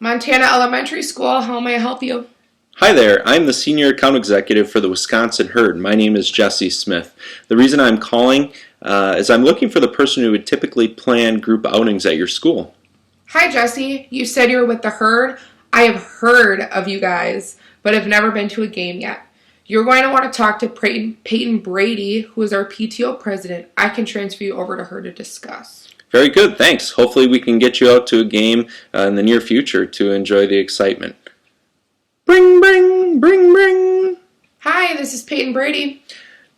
Montana Elementary School, how may I help you? Hi there, I'm the Senior Account Executive for the Wisconsin Herd. My name is Jesse Smith. The reason I'm calling is I'm looking for the person who would typically plan group outings at your school. Hi Jesse, you said you were with the Herd. I have heard of you guys, but have never been to a game yet. You're going to want to talk to Peyton Brady, who is our PTO president. I can transfer you over to her to discuss. Very good, thanks. Hopefully we can get you out to a game in the near future to enjoy the excitement. Bring, bring, bring, bring. Hi, this is Peyton Brady.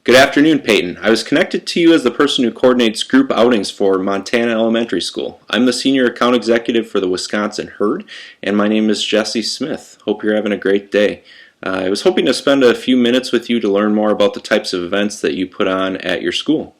Good afternoon, Peyton. I was connected to you as the person who coordinates group outings for Montana Elementary School. I'm the Senior Account Executive for the Wisconsin Herd, and my name is Jesse Smith. Hope you're having a great day. I was hoping to spend a few minutes with you to learn more about the types of events that you put on at your school.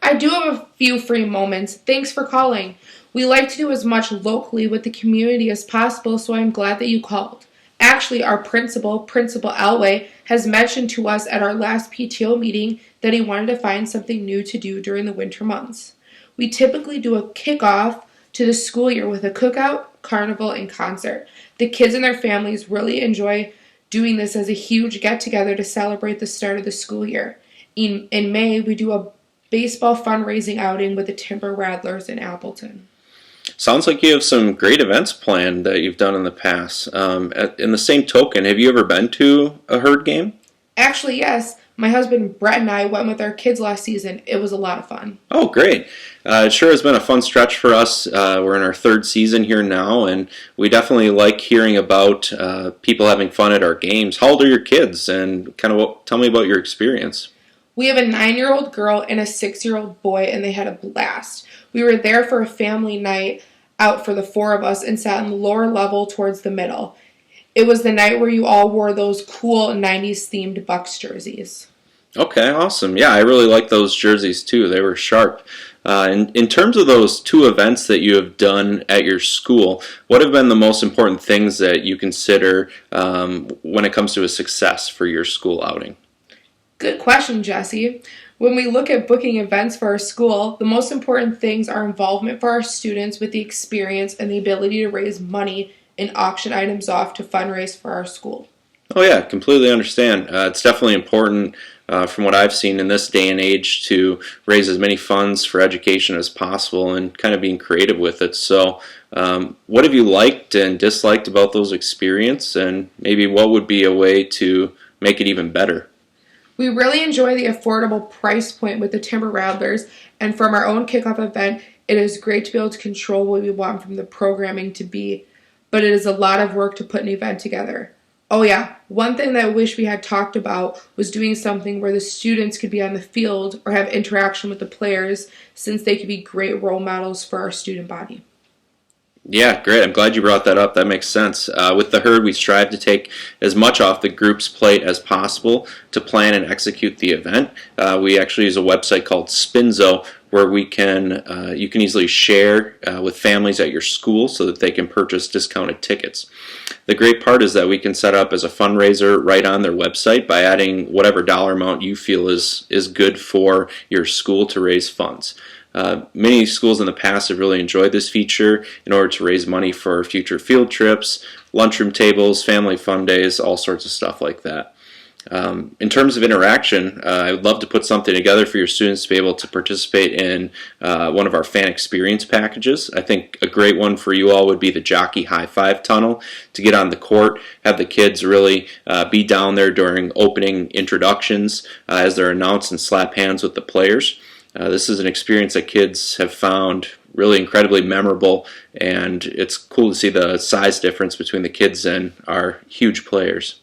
I do have a few free moments. Thanks for calling. We like to do as much locally with the community as possible, so I'm glad that you called. Actually, our Principal Elway, has mentioned to us at our last PTO meeting that he wanted to find something new to do during the winter months. We typically do a kickoff to the school year with a cookout, carnival, and concert. The kids and their families really enjoy doing this as a huge get-together to celebrate the start of the school year. In May, we do a baseball fundraising outing with the Timber Rattlers in Appleton. Sounds like you have some great events planned that you've done in the past. In the same token, have you ever been to a Herd game? Actually, yes. My husband Brett and I went with our kids last season. It was a lot of fun. Oh, great. It sure has been a fun stretch for us. We're in our third season here now, and we definitely like hearing about people having fun at our games. How old are your kids, and tell me about your experience? We have a 9-year-old girl and a 6-year-old boy, and they had a blast. We were there for a family night out for the four of us and sat in the lower level towards the middle. It was the night where you all wore those cool 90s themed Bucks jerseys. Okay, awesome. Yeah, I really like those jerseys too. They were sharp. In terms of those two events that you have done at your school, what have been the most important things that you consider when it comes to a success for your school outing? Good question, Jesse. When we look at booking events for our school, the most important things are involvement for our students with the experience and the ability to raise money and auction items off to fundraise for our school. Oh yeah, completely understand. It's definitely important from what I've seen in this day and age to raise as many funds for education as possible and kind of being creative with it. So what have you liked and disliked about those experiences, and maybe what would be a way to make it even better? We really enjoy the affordable price point with the Timber Rattlers, and from our own kickoff event, it is great to be able to control what we want from the programming to be, but it is a lot of work to put an event together. Oh yeah, one thing that I wish we had talked about was doing something where the students could be on the field or have interaction with the players, since they could be great role models for our student body. Yeah, great. I'm glad you brought that up. That makes sense. With the Herd, we strive to take as much off the group's plate as possible to plan and execute the event. We actually use a website called Spinzo where you can easily share with families at your school so that they can purchase discounted tickets. The great part is that we can set up as a fundraiser right on their website by adding whatever dollar amount you feel is good for your school to raise funds. Many schools in the past have really enjoyed this feature in order to raise money for future field trips, lunchroom tables, family fun days, all sorts of stuff like that. In terms of interaction, I would love to put something together for your students to be able to participate in one of our fan experience packages. I think a great one for you all would be the Jockey High Five Tunnel, to get on the court, have the kids really be down there during opening introductions as they're announced and slap hands with the players. This is an experience that kids have found really incredibly memorable, and it's cool to see the size difference between the kids and our huge players.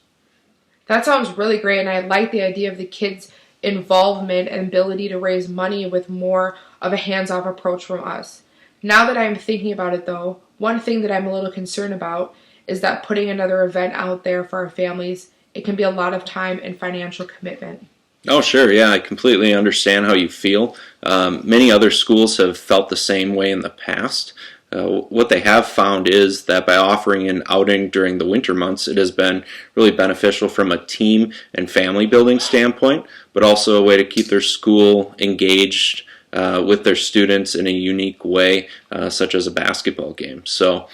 That sounds really great, and I like the idea of the kids' involvement and ability to raise money with more of a hands-off approach from us. Now that I'm thinking about it, though, one thing that I'm a little concerned about is that putting another event out there for our families, it can be a lot of time and financial commitment. Oh, sure. Yeah, I completely understand how you feel. Many other schools have felt the same way in the past. What they have found is that by offering an outing during the winter months, it has been really beneficial from a team and family building standpoint, but also a way to keep their school engaged with their students in a unique way, such as a basketball game. So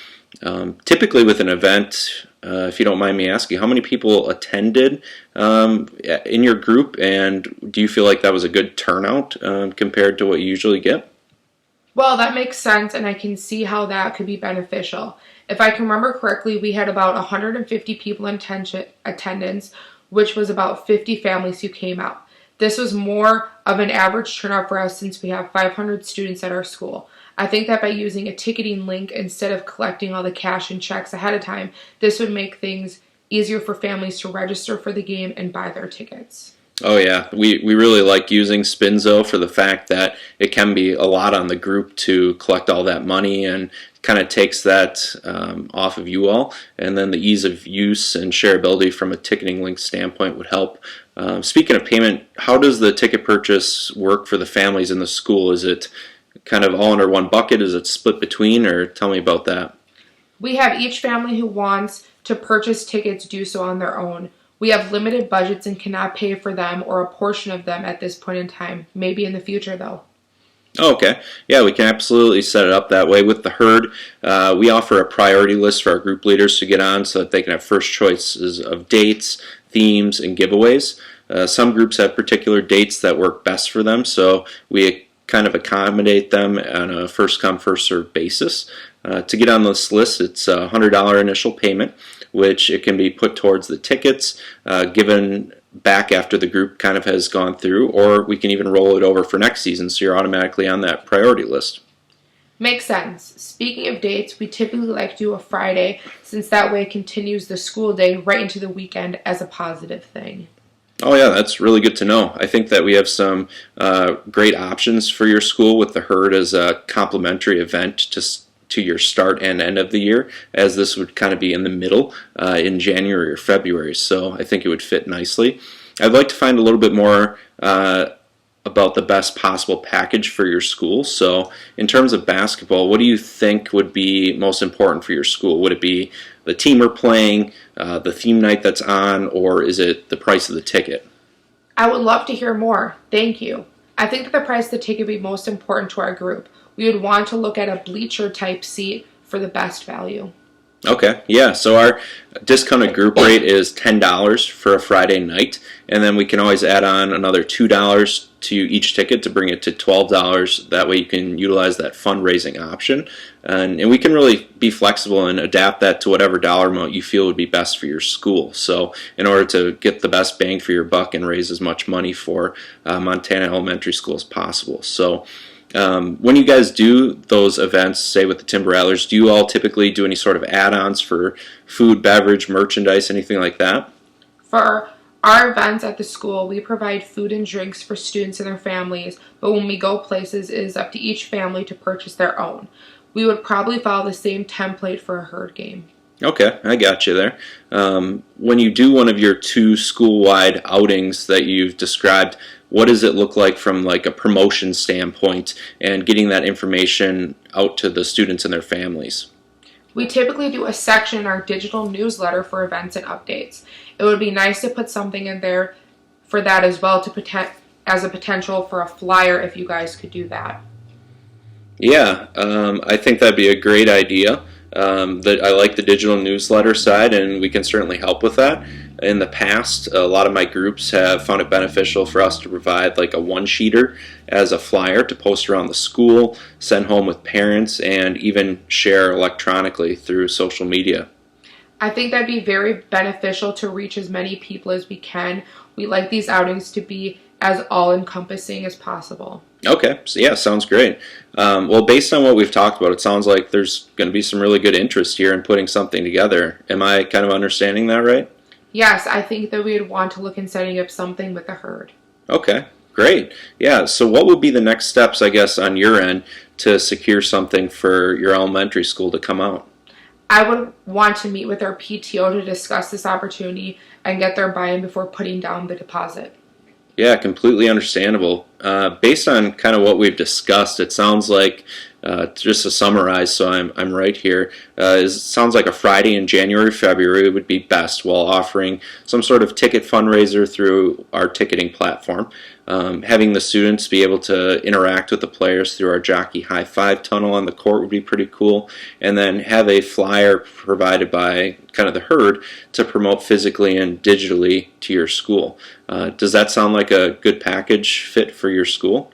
Typically with an event, if you don't mind me asking, how many people attended in your group, and do you feel like that was a good turnout compared to what you usually get? Well, that makes sense, and I can see how that could be beneficial. If I can remember correctly, we had about 150 people in attendance, which was about 50 families who came out. This was more of an average turnout for us since we have 500 students at our school. I think that by using a ticketing link instead of collecting all the cash and checks ahead of time, this would make things easier for families to register for the game and buy their tickets. Oh yeah, we really like using Spinzo for the fact that it can be a lot on the group to collect all that money, and kind of takes that off of you all. And then the ease of use and shareability from a ticketing link standpoint would help. Speaking of payment, how does the ticket purchase work for the families in the school? Is it kind of all under one bucket? Is it split between, or tell me about that? We have each family who wants to purchase tickets do so on their own. We have limited budgets and cannot pay for them or a portion of them at this point in time. Maybe in the future, though. Oh, okay. Yeah, we can absolutely set it up that way. With the herd, we offer a priority list for our group leaders to get on so that they can have first choices of dates, themes, and giveaways. Some groups have particular dates that work best for them, so we kind of accommodate them on a first come, first served basis. To get on this list, it's a $100 initial payment, which it can be put towards the tickets, given back after the group kind of has gone through, or we can even roll it over for next season so you're automatically on that priority list. Makes sense. Speaking of dates, we typically like to do a Friday since that way it continues the school day right into the weekend as a positive thing. Oh yeah, that's really good to know. I think that we have some great options for your school with the herd as a complimentary event to your start and end of the year, as this would kind of be in the middle in January or February. So I think it would fit nicely. I'd like to find a little bit more about the best possible package for your school. So in terms of basketball, what do you think would be most important for your school? Would it be the team we're playing, the theme night that's on, or is it the price of the ticket? I would love to hear more. Thank you. I think the price of the ticket would be most important to our group. We would want to look at a bleacher type seat for the best value. Okay, yeah, so our discounted group rate is $10 for a Friday night, and then we can always add on another $2 to each ticket to bring it to $12. That way you can utilize that fundraising option, and we can really be flexible and adapt that to whatever dollar amount you feel would be best for your school. So in order to get the best bang for your buck and raise as much money for Montana Elementary School as possible. So when you guys do those events, say with the Timber Rattlers, do you all typically do any sort of add-ons for food, beverage, merchandise, anything like that? For our events at the school, we provide food and drinks for students and their families, but when we go places, it is up to each family to purchase their own. We would probably follow the same template for a herd game. Okay, I got you there. When you do one of your two school-wide outings that you've described, what does it look like from like a promotion standpoint and getting that information out to the students and their families? We typically do a section in our digital newsletter for events and updates. It would be nice to put something in there for that as well as a potential for a flyer if you guys could do that. Yeah, I think that'd be a great idea. That I like the digital newsletter side, and we can certainly help with that. In the past, a lot of my groups have found it beneficial for us to provide like a one-sheeter as a flyer to post around the school, send home with parents, and even share electronically through social media. I think that'd be very beneficial to reach as many people as we can. We like these outings to be as all-encompassing as possible. Okay, so yeah, sounds great. Well, based on what we've talked about, it sounds like there's going to be some really good interest here in putting something together. Am I kind of understanding that right? Yes, I think that we would want to look in setting up something with the herd. Okay, great. Yeah, so what would be the next steps, I guess, on your end to secure something for your elementary school to come out? I would want to meet with our PTO to discuss this opportunity and get their buy-in before putting down the deposit. Yeah, completely understandable. Based on kind of what we've discussed, it sounds like Just to summarize, so I'm right here, sounds like a Friday in January, February would be best, while offering some sort of ticket fundraiser through our ticketing platform. Having the students be able to interact with the players through our jockey high five tunnel on the court would be pretty cool, and then have a flyer provided by kind of the herd to promote physically and digitally to your school. Does that sound like a good package fit for your school?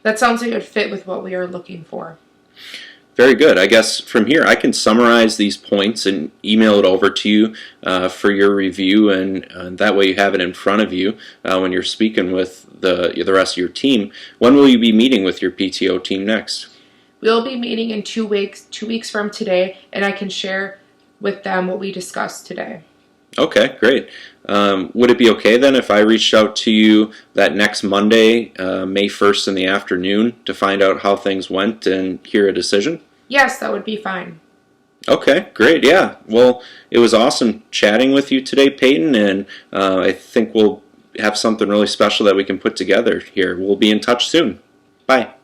That sounds like it would fit with what we are looking for. Very good. I guess from here I can summarize these points and email it over to you for your review, and that way you have it in front of you when you're speaking with the rest of your team. When will you be meeting with your PTO team next? We'll be meeting in 2 weeks from today, and I can share with them what we discussed today. Okay, great. Would it be okay then if I reached out to you that next Monday, May 1st in the afternoon, to find out how things went and hear a decision? Yes, that would be fine. Okay, great. Yeah. Well, it was awesome chatting with you today, Peyton, and I think we'll have something really special that we can put together here. We'll be in touch soon. Bye.